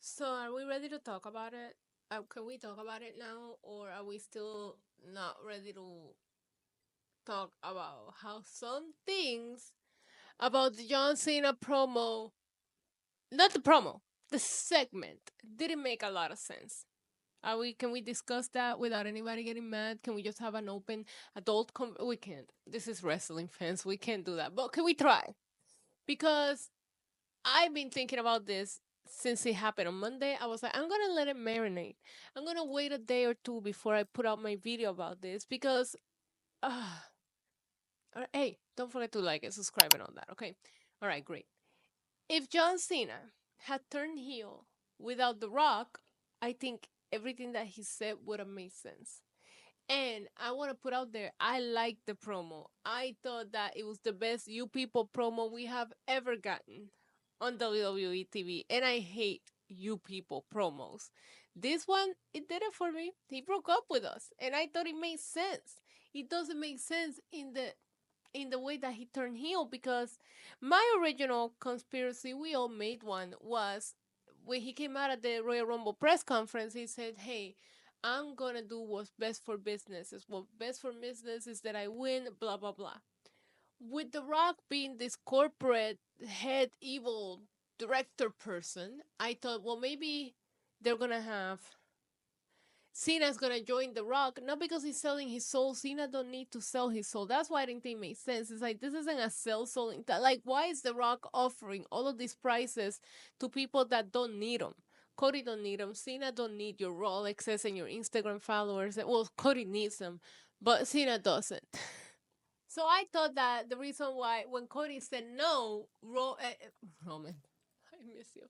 So, are we ready to talk about it? Can we talk about it now, or are we still not ready to talk about how some things about the John Cena promo, not the promo, the segment, didn't make a lot of sense? Are we? Can we discuss that without anybody getting mad? Can we just have an open adult? We can't. This is wrestling fans. We can't do that. But can we try? Because I've been thinking about this since it happened on Monday. I was like, I'm gonna let it marinate. I'm gonna wait a day or two before I put out my video about this because, uh, hey, don't forget to like and subscribe and all that. Okay, all right, great. If John Cena had turned heel without The Rock, I think everything that he said would have made sense. And I want to put out there, I liked the promo. I thought that it was the best You People promo we have ever gotten on WWE TV. And I hate You People promos. This one, it did it for me. He broke up with us. And I thought it made sense. It doesn't make sense in the way that he turned heel because my original conspiracy, we all made one, was when he came out at the Royal Rumble press conference, he said, "Hey, I'm gonna do what's best for business. Is what best for business is that I win, blah blah blah." With The Rock being this corporate head evil director person, I thought, well, maybe they're gonna have Cena's gonna join The Rock, not because he's selling his soul. Cena don't need to sell his soul. That's why I didn't think it made sense. It's like this isn't a sell selling. Like, why is The Rock offering all of these prices to people that don't need them? Cody don't need them. Cena don't need your Rolexes and your Instagram followers. Well, Cody needs them, but Cena doesn't. So I thought that the reason why when Cody said no, Roman, I miss you.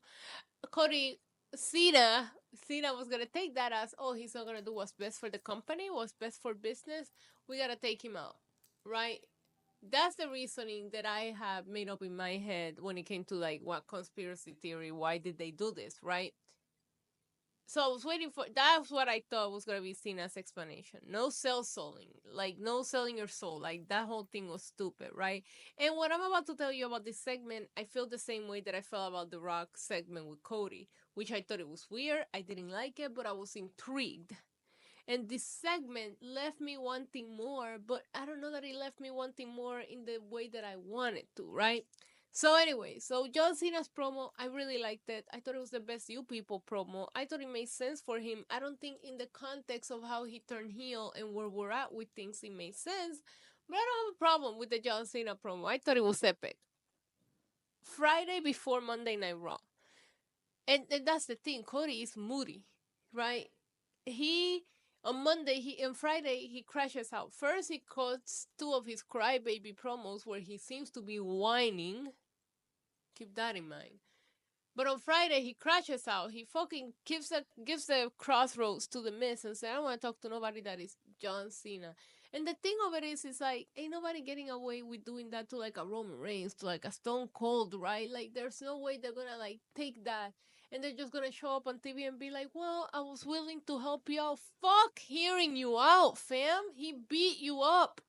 Cody Cena was gonna take that as, oh, he's not gonna do what's best for the company, what's best for business. We gotta take him out, right? That's the reasoning that I have made up in my head when it came to like what conspiracy theory. Why did they do this, right? So I was waiting for that's what I thought was gonna be Cena's explanation. No sell selling, like no selling your soul, like that whole thing was stupid, right? And what I'm about to tell you about this segment, I feel the same way that I felt about the Rock segment with Cody, which I thought it was weird. I didn't like it, but I was intrigued. And this segment left me wanting more, but I don't know that it left me wanting more in the way that I wanted to, right? So anyway, so John Cena's promo, I really liked it. I thought it was the best You People promo. I thought it made sense for him. I don't think in the context of how he turned heel and where we're at with things, it made sense. But I don't have a problem with the John Cena promo. I thought it was epic. Friday before Monday Night Raw. And that's the thing. Cody is moody, right? He on Monday he on Friday he crashes out. First he cuts two of his crybaby promos where he seems to be whining. Keep that in mind. But on Friday he crashes out. He fucking gives the crossroads to the Miz and says, "I don't want to talk to nobody that is John Cena." And the thing of it is like ain't nobody getting away with doing that to like a Roman Reigns, to like a Stone Cold, right? Like there's no way they're gonna like take that and they're just gonna show up on TV and be like, "Well, I was willing to help you out." Fuck hearing you out, fam. He beat you up.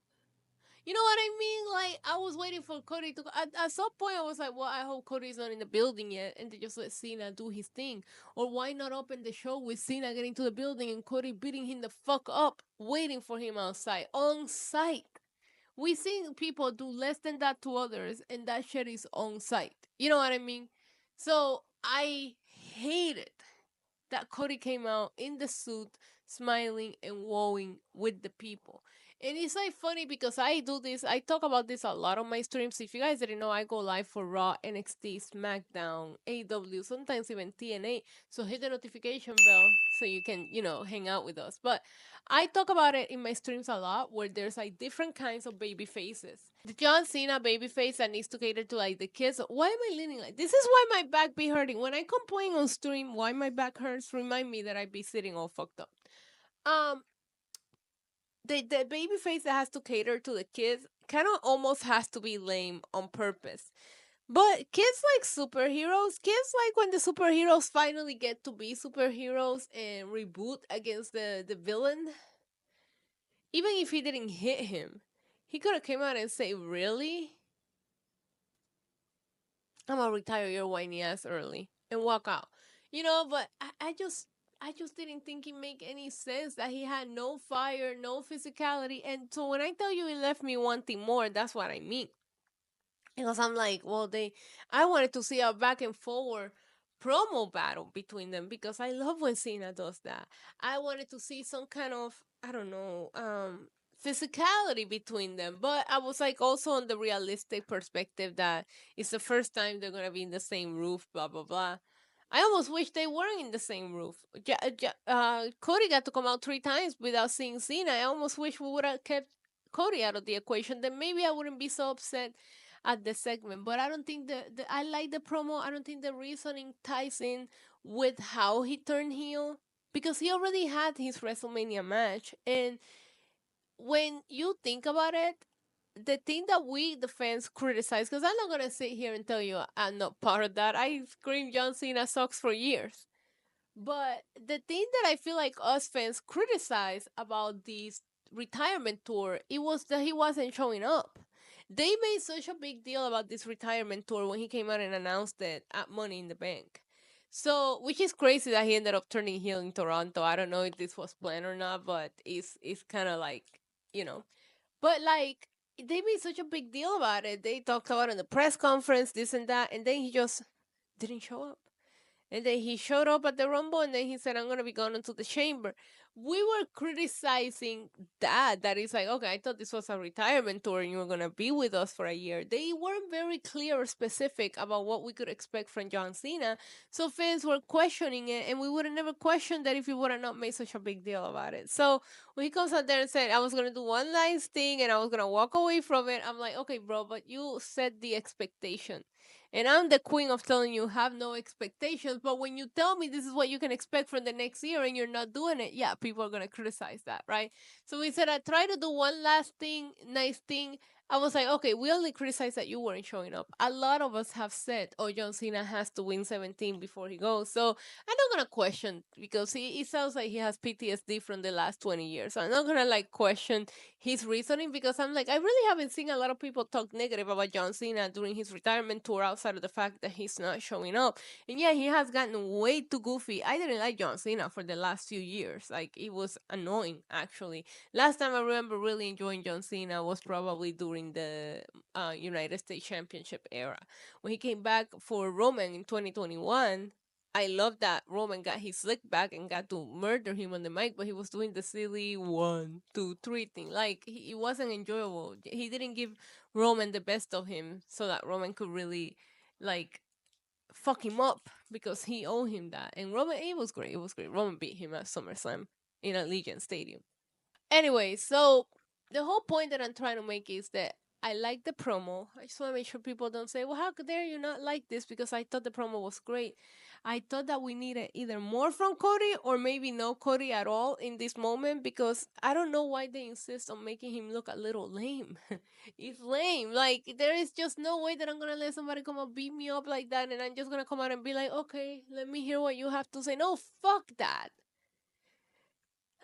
You know what I mean? Like I was waiting for Cody to. At some point, I was like, "Well, I hope Cody's not in the building yet," and they just let Cena do his thing. Or why not open the show with Cena getting to the building and Cody beating him the fuck up, waiting for him outside on site. We seen people do less than that to others, and that shit is on site. You know what I mean? So I hated that Cody came out in the suit, smiling and wowing with the people. And it's like funny because I do this, I talk about this a lot on my streams. If you guys didn't know, I go live for Raw, NXT, SmackDown, AW, sometimes even TNA. So hit the notification bell so you can, hang out with us. But I talk about it in my streams a lot where there's like different kinds of baby faces. The John Cena baby face that needs to cater to like the kids. Why am I leaning like this? Is why my back be hurting. When I complain on stream why my back hurts, remind me that I be sitting all fucked up. Um the baby face that has to cater to the kids kind of almost has to be lame on purpose. But kids like superheroes. Kids like when the superheroes finally get to be superheroes and reboot against the villain. Even if he didn't hit him, he could have came out and say, "Really? I'm gonna retire your whiny ass early," and walk out. But I just didn't think it make any sense that he had no fire, no physicality, and so when I tell you it left me wanting more, that's what I mean. Because I'm like, well, I wanted to see a back and forward promo battle between them because I love when Cena does that. I wanted to see some kind of, I don't know, physicality between them. But I was like also on the realistic perspective that it's the first time they're gonna be in the same roof, blah blah blah. I almost wish they weren't in the same roof. Cody got to come out 3 times without seeing Cena. I almost wish we would have kept Cody out of the equation. Then maybe I wouldn't be so upset at the segment. But I don't think I like the promo. I don't think the reasoning ties in with how he turned heel because he already had his WrestleMania match. And when you think about it, the thing that we, the fans, criticize, because I'm not going to sit here and tell you I'm not part of that. I screamed John Cena sucks for years. But the thing that I feel like us fans criticize about this retirement tour, it was that he wasn't showing up. They made such a big deal about this retirement tour when he came out and announced it at Money in the Bank. So, which is crazy that he ended up turning heel in Toronto. I don't know if this was planned or not, but it's kind of like, you know. But like they made such a big deal about it. They talked about it in the press conference, this and that, and then he just didn't show up. And then he showed up at the Rumble and then he said, I'm going to be going into the chamber. We were criticizing that is like, okay, I thought this was a retirement tour and you were going to be with us for a year. They weren't very clear or specific about what we could expect from John Cena. So fans were questioning it and we would have never questioned that if he would have not made such a big deal about it. So when he comes out there and said, I was going to do one last thing and I was going to walk away from it, I'm like, okay, bro, but you set the expectation. And I'm the queen of telling you have no expectations. But when you tell me this is what you can expect from the next year and you're not doing it, yeah, people are gonna criticize that, right? So we said I try to do one last thing, nice thing. I was like, okay, we only criticize that you weren't showing up. A lot of us have said, oh, John Cena has to win 17 before he goes. So I'm not gonna question because it sounds like he has PTSD from the last 20 years. So I'm not gonna like question his reasoning because I'm like, I really haven't seen a lot of people talk negative about John Cena during his retirement tour outside of the fact that he's not showing up. And yeah, he has gotten way too goofy. I didn't like John Cena for the last few years. Like, it was annoying, actually. Last time I remember really enjoying John Cena was probably during the United States Championship era. When he came back for Roman in 2021, I love that Roman got his slick back and got to murder him on the mic, but he was doing the silly 1, 2, 3 thing. Like it wasn't enjoyable. He didn't give Roman the best of him so that Roman could really like fuck him up because he owed him that. And Roman, it was great. It was great. Roman beat him at SummerSlam in Allegiant Stadium. Anyway, so the whole point that I'm trying to make is that I like the promo. I just want to make sure people don't say, well, how could dare you not like this? Because I thought the promo was great. I thought that we needed either more from Cody or maybe no Cody at all in this moment because I don't know why they insist on making him look a little lame. It's lame. Like, there is just no way that I'm going to let somebody come and beat me up like that and I'm just going to come out and be like, okay, let me hear what you have to say. No, fuck that.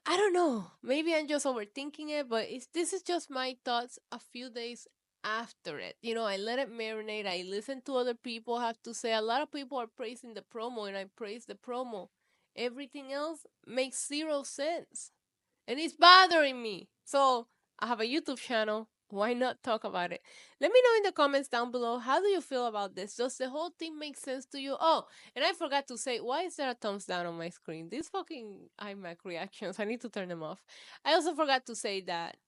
I don't know. Maybe I'm just overthinking it, but this is just my thoughts a few days after it. I let it marinate. I listen to other people have to say. A lot of people are praising the promo, and I praise the promo. Everything else makes zero sense and it's bothering me. So I have a YouTube channel. Why not talk about it? Let me know in the comments down below. How do you feel about this? Does the whole thing make sense to you? Oh, and I forgot to say, why is there a thumbs down on my screen? These fucking iMac reactions, I need to turn them off. I also forgot to say that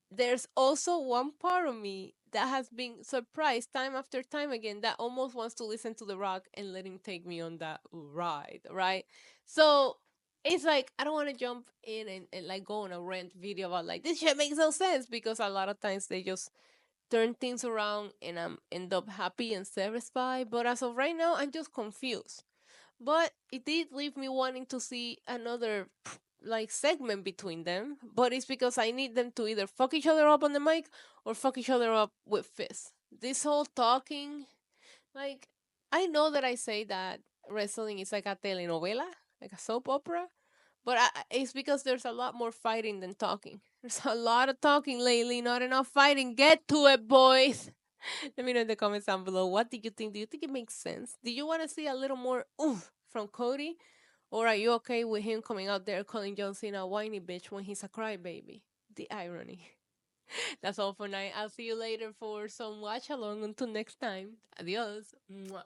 there's also one part of me that has been surprised time after time again that almost wants to listen to The Rock and let him take me on that ride, right? So it's like I don't want to jump in and like go on a rant video about like this shit makes no sense because a lot of times they just turn things around and I'm end up happy and satisfied. But as of right now, I'm just confused. But it did leave me wanting to see another like segment between them. But it's because I need them to either fuck each other up on the mic or fuck each other up with fists. This whole talking, like I know that I say that wrestling is like a telenovela, like a soap opera, but it's because there's a lot more fighting than talking. There's a lot of talking lately, not enough fighting. Get to it, boys. Let me know in the comments down below. What did you think? Do you think it makes sense? Do you want to see a little more oomph from Cody? Or are you okay with him coming out there calling John Cena a whiny bitch when he's a crybaby? The irony. That's all for now. I'll see you later for some watch along. Until next time. Adios. Mwah.